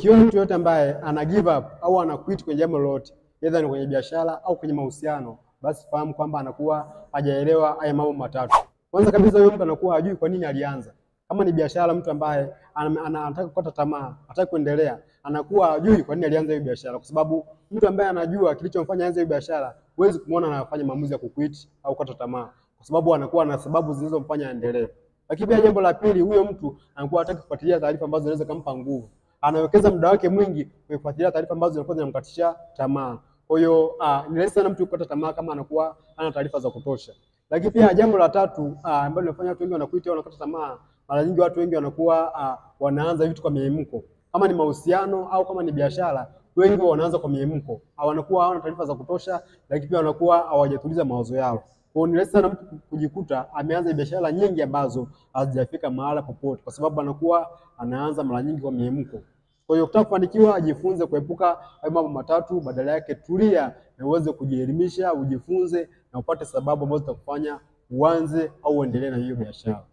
ukiona mtu yote ambaye ana give up au ana quit kwenye jambo lolote, aidha ni kwenye biashara au kwenye mahusiano, basi fahamu kwamba anakuwa hajaelewa haya mambo matatu. Kwanza kabisa, huyo mtu anakuwa hajui kwa nini alianza. Kama ni biashara, mtu ambaye anataka kukata tamaa, hataki kuendelea, anakuwa hajui kwa nini alianza hiyo biashara, kwa sababu mtu ambaye anajua kilichomfanya aanze hiyo biashara, huwezi kumuona anafanya maamuzi ya kuquit au kukata tamaa, kwa sababu anakuwa na sababu zilizomfanya aendelee. Lakini pia jambo la pili, huyo mtu anakuwa hataki kufuatilia taarifa ambazo zinaweza kumpa nguvu. Anawekeza muda wake mwingi kufuatilia taarifa ambazo zinakuwa zinamkatisha tamaa. Kwa hiyo ni rahisi sana mtu kukata tamaa kama anakuwa hana taarifa za kutosha. Lakini pia jambo la tatu ambalo linafanya watu wengi wanakuita au wanakata tamaa, mara nyingi watu wengi wanakuwa wanaanza vitu kwa mihemko. Kama ni mahusiano au kama ni biashara, wengi wanaanza kwa mihemko. Wanakuwa hawana taarifa za kutosha, lakini pia wanakuwa hawajatuliza mawazo yao. Kwa hiyo ni rahisi sana mtu kujikuta ameanza biashara nyingi ambazo hazijafika mahala popote, kwa sababu anakuwa anaanza mara nyingi kwa mihemko. Kwa hiyo ukitaka kufanikiwa, ajifunze kuepuka mambo matatu, badala yake tulia na uweze kujielimisha, ujifunze na upate sababu ambazo zitakufanya uanze au uendelee na hiyo biashara.